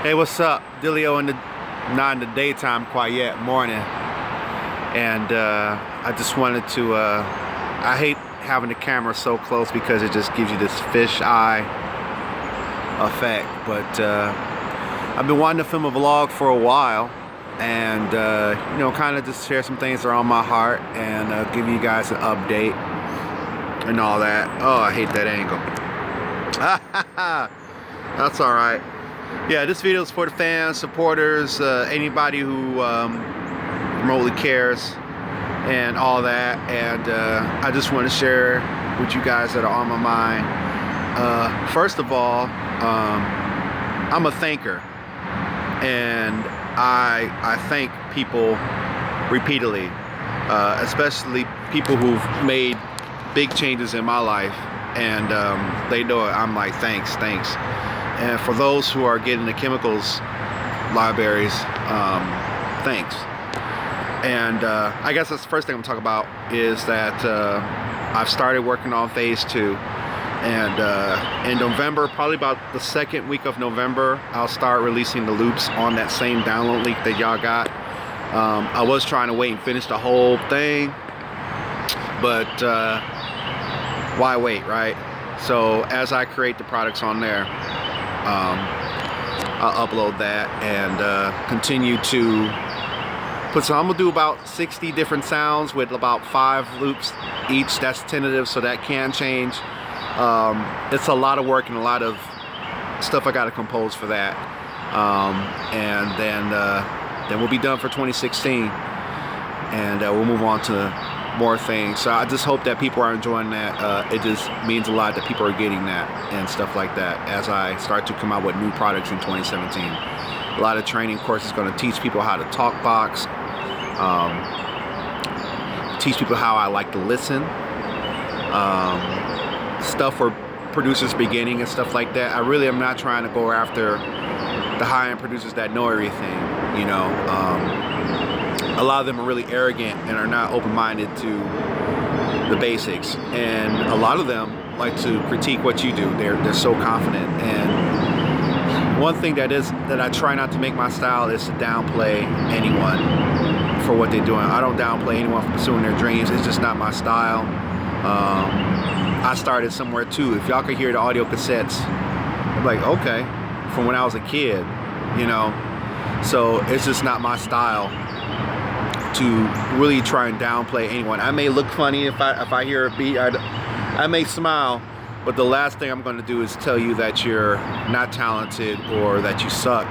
Hey, what's up? Dilio not in the daytime quite yet, morning. And I just wanted to, I hate having the camera so close because it just gives you this fish eye effect. But I've been wanting to film a vlog for a while and, you know, kind of just share some things that are on my heart and give you guys an update and all that. Oh, I hate that angle. That's all right. Yeah, this video is for the fans, supporters, anybody who remotely cares and all that. And I just want to share with you guys that are on my mind. First of all, I'm a thanker, and I thank people repeatedly, especially people who've made big changes in my life, and they know it. I'm like, thanks. And for those who are getting the chemicals libraries, thanks. And I guess that's the first thing I'm talking about is that I've started working on phase 2. And in November, probably about the second week of November, I'll start releasing the loops on that same download link that y'all got. I was trying to wait and finish the whole thing, but why wait, right? So as I create the products on there, I'll upload that and continue to put some. I'm gonna do about 60 different sounds with about 5 loops each. That's tentative, so that can change. It's a lot of work and a lot of stuff I got to compose for that, and then we'll be done for 2016, and we'll move on to more things. So I just hope that people are enjoying that. It just means a lot that people are getting that and stuff like that as I start to come out with new products in 2017. A lot of training courses going to teach people how to talk box, teach people how I like to listen, stuff for producers beginning and stuff like that. I really am not trying to go after the high-end producers that know everything, you know. A lot of them are really arrogant and are not open-minded to the basics, and a lot of them like to critique what you do. They're so confident. And one thing that I try not to make my style is to downplay anyone for what they're doing. I don't downplay anyone for pursuing their dreams. It's just not my style. I started somewhere too. If y'all could hear the audio cassettes, I'm like, okay, from when I was a kid, you know. So it's just not my style to really try and downplay anyone. I may look funny if I hear a beat. I may smile, but the last thing I'm going to do is tell you that you're not talented or that you suck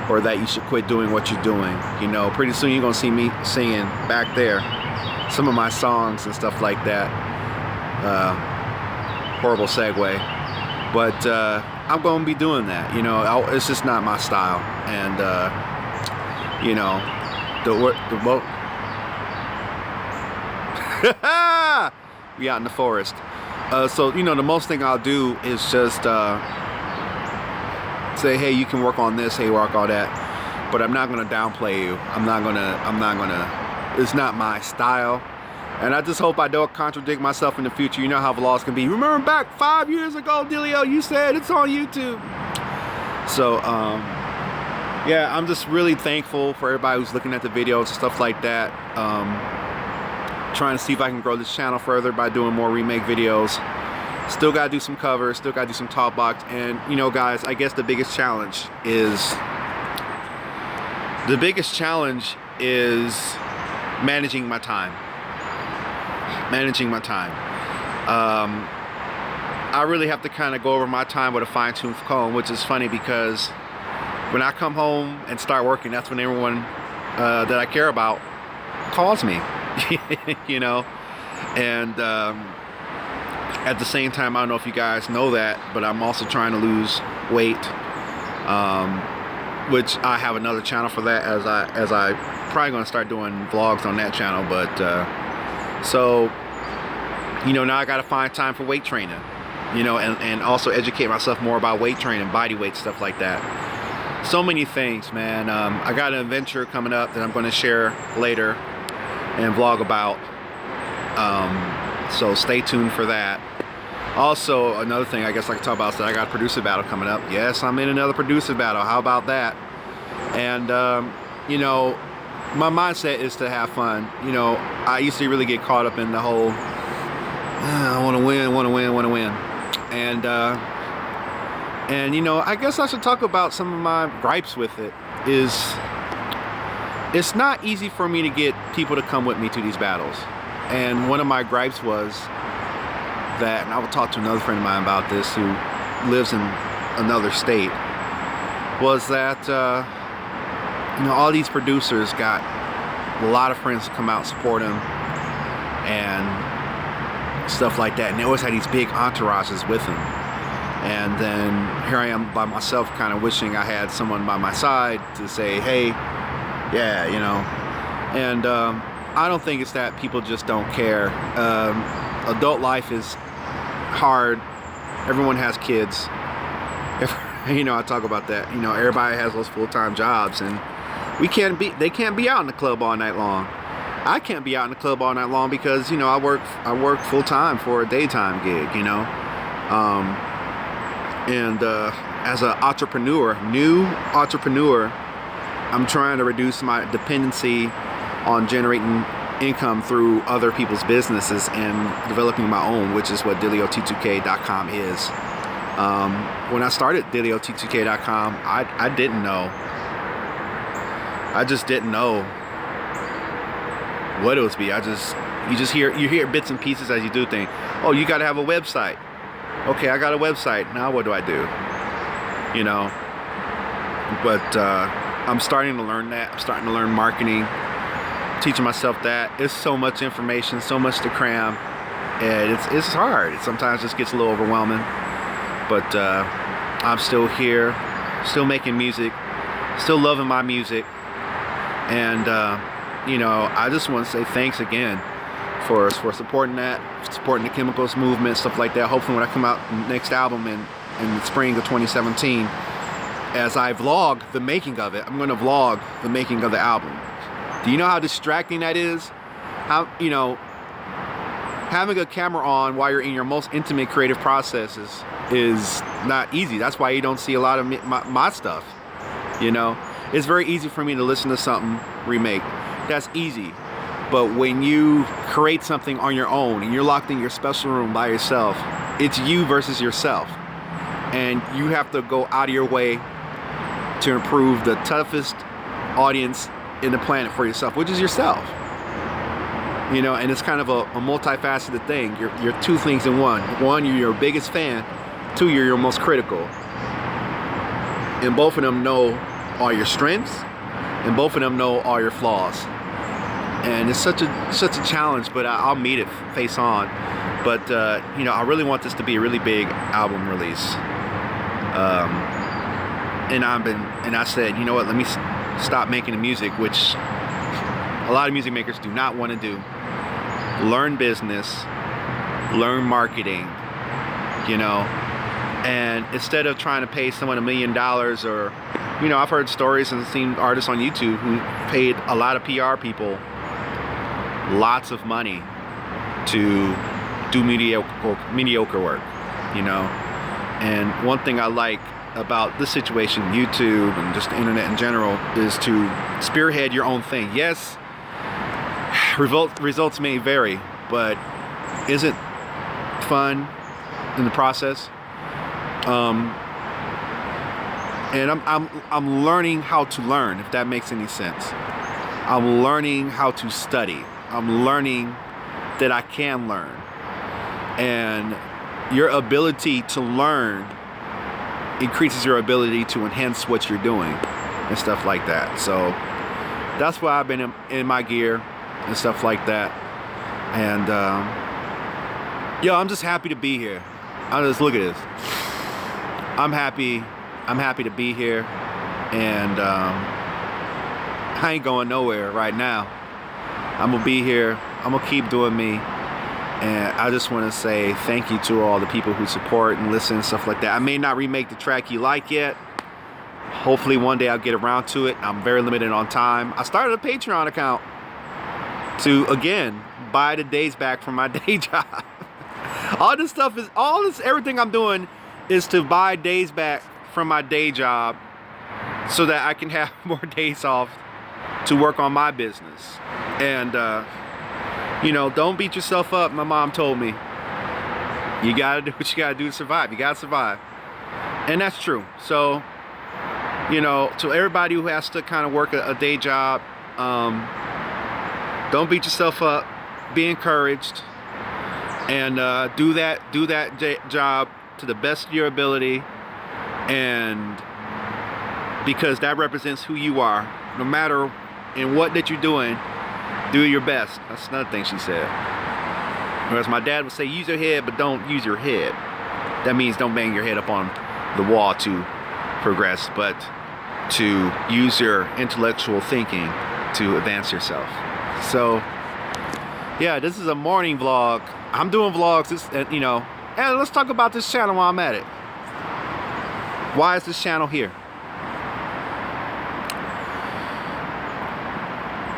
or that you should quit doing what you're doing. You know, pretty soon you're going to see me singing back there some of my songs and stuff like that. Horrible segue, but I'm going to be doing that. You know, it's just not my style, and you know, we out in the forest. So, you know, the most thing I'll do is just say, hey, you can work on this, hey, work on that, but I'm not gonna downplay you. I'm not gonna, it's not my style. And I just hope I don't contradict myself in the future. You know how vlogs can be. Remember back 5 years ago, Dilio, you said it's on YouTube. So, yeah, I'm just really thankful for everybody who's looking at the videos and stuff like that. Trying to see if I can grow this channel further by doing more remake videos. Still gotta do some covers, still gotta do some talk box. And you know, guys, I guess the biggest challenge is managing my time. I really have to kind of go over my time with a fine-tooth comb, which is funny because when I come home and start working, that's when everyone that I care about calls me. You know, and at the same time, I don't know if you guys know that, but I'm also trying to lose weight, which I have another channel for that, as I probably going to start doing vlogs on that channel. But so, you know, now I got to find time for weight training, you know, and also educate myself more about weight training, body weight, stuff like that. So many things, man. I got an adventure coming up that I'm going to share later and vlog about, so stay tuned for that. Also, another thing I guess I could talk about is that I got a producer battle coming up. Yes, I'm in another producer battle. How about that? And, you know, my mindset is to have fun. You know, I used to really get caught up in the whole, I want to win, want to win, want to win. And, you know, I guess I should talk about some of my gripes with it. It's not easy for me to get people to come with me to these battles. And one of my gripes was that, and I will talk to another friend of mine about this who lives in another state, was that you know, all these producers got a lot of friends to come out and support them and stuff like that, and they always had these big entourages with them. And then here I am by myself, kind of wishing I had someone by my side to say, hey, yeah, you know. And I don't think it's that people just don't care. Adult life is hard. Everyone has kids. You know, I talk about that. You know, everybody has those full-time jobs, and they can't be out in the club all night long. I can't be out in the club all night long because, you know, I work full-time for a daytime gig, you know. As an entrepreneur, new entrepreneur, I'm trying to reduce my dependency on generating income through other people's businesses and developing my own, which is what DilioT2K.com is. When I started DilioT2K.com, I didn't know. I just didn't know what it was be. You hear bits and pieces as you do things. Oh, you got to have a website. Okay, I got a website. Now what do I do? You know. But I'm starting to learn that. I'm starting to learn marketing. Teaching myself that. It's so much information, so much to cram, and it's hard. It sometimes just gets a little overwhelming. But I'm still here, still making music, still loving my music, and you know, I just want to say thanks again for supporting that, supporting the Chemicals movement, stuff like that. Hopefully, when I come out next album in the spring of 2017, as I vlog the making of it, I'm going to vlog the making of the album. Do you know how distracting that is? How, you know, having a camera on while you're in your most intimate creative processes is not easy. That's why you don't see a lot of my stuff. You know, it's very easy for me to listen to something, remake. That's easy. But when you create something on your own and you're locked in your special room by yourself, it's you versus yourself. And you have to go out of your way to improve the toughest audience in the planet for yourself, which is yourself. You know, and it's kind of a multifaceted thing. You're two things in one. One, you're your biggest fan. Two, you're your most critical. And both of them know all your strengths, and both of them know all your flaws. And it's such a challenge, but I'll meet it face on. But you know, I really want this to be a really big album release. And I said, you know what? Let me stop making the music, which a lot of music makers do not want to do. Learn business, learn marketing, you know. And instead of trying to pay someone $1 million, or, you know, I've heard stories and seen artists on YouTube who paid a lot of PR people lots of money to do mediocre work, you know. And one thing I like about this situation, YouTube and just the internet in general, is to spearhead your own thing. Yes, results may vary, but is it fun in the process? And I'm learning how to learn, if that makes any sense. I'm learning how to study. I'm learning that I can learn. And your ability to learn increases your ability to enhance what you're doing and stuff like that. So that's why I've been in my gear and stuff like that. And yo, I'm just happy to be here. I just look at this. I'm happy to be here, and I ain't going nowhere right now. I'm gonna be here. I'm gonna keep doing me. And I just want to say thank you to all the people who support and listen and stuff like that. I may not remake the track you like yet. Hopefully one day I'll get around to it. I'm very limited on time. I started a Patreon account to, again, buy the days back from my day job. Everything I'm doing is to buy days back from my day job so that I can have more days off to work on my business. And, you know, don't beat yourself up. My mom told me, you gotta do what you gotta do to survive. You gotta survive. And that's true. So, you know, to everybody who has to kind of work a day job, don't beat yourself up. Be encouraged. And do that job to the best of your ability. And because that represents who you are. No matter in what that you're doing, do your best. That's another thing she said. Whereas my dad would say, use your head, but don't use your head. That means don't bang your head up on the wall to progress, but to use your intellectual thinking to advance yourself. So, yeah, this is a morning vlog. I'm doing vlogs, you know, and let's talk about this channel while I'm at it. Why is this channel here?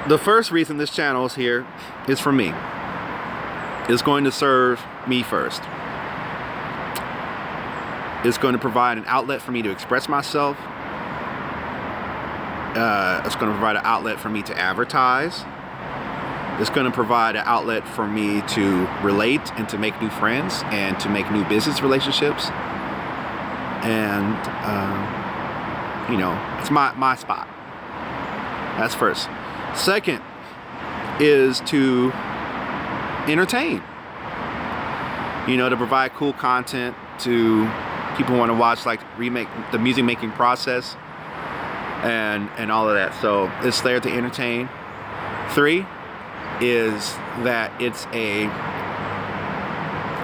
The first reason this channel is here is for me. It's going to serve me first. It's going to provide an outlet for me to express myself. It's going to provide an outlet for me to advertise. It's going to provide an outlet for me to relate and to make new friends and to make new business relationships. And, you know, it's my spot. That's first. Second is to entertain. You know, to provide cool content to people who want to watch, like the music making process and all of that. So it's there to entertain. 3 is that it's a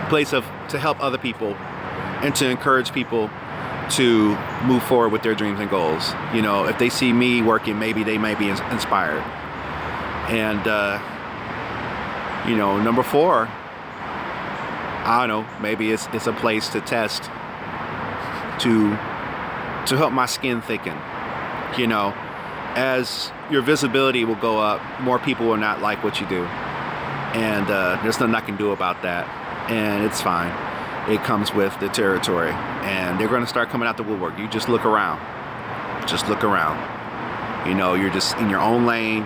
place to help other people and to encourage people to move forward with their dreams and goals. You know, if they see me working, maybe they might be inspired. And you know, number 4, I don't know, maybe it's a place to test, to help my skin thicken. You know, as your visibility will go up, more people will not like what you do, and there's nothing I can do about that, and it's fine. It comes with the territory, and they're going to start coming out the woodwork. You just look around. Just look around. You know, you're just in your own lane,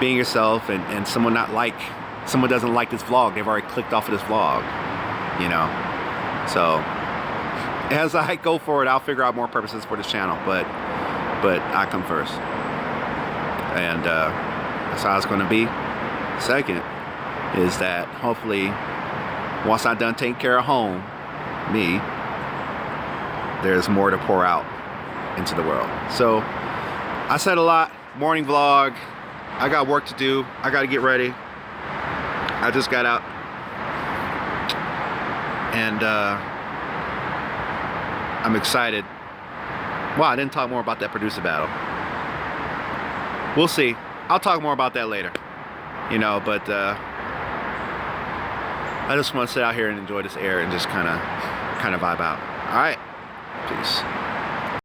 being yourself, and someone doesn't like this vlog, they've already clicked off of this vlog, you know. So as I go forward, I'll figure out more purposes for this channel, but I come first, and that's how it's going to be. Second is that hopefully once I'm done taking care of home, me, there's more to pour out into the world. So I said a lot. Morning vlog. I got work to do. I got to get ready. I just got out, and I'm excited. Wow, I didn't talk more about that producer battle. We'll see. I'll talk more about that later. You know, but I just want to sit out here and enjoy this air and just kind of vibe out. All right, peace.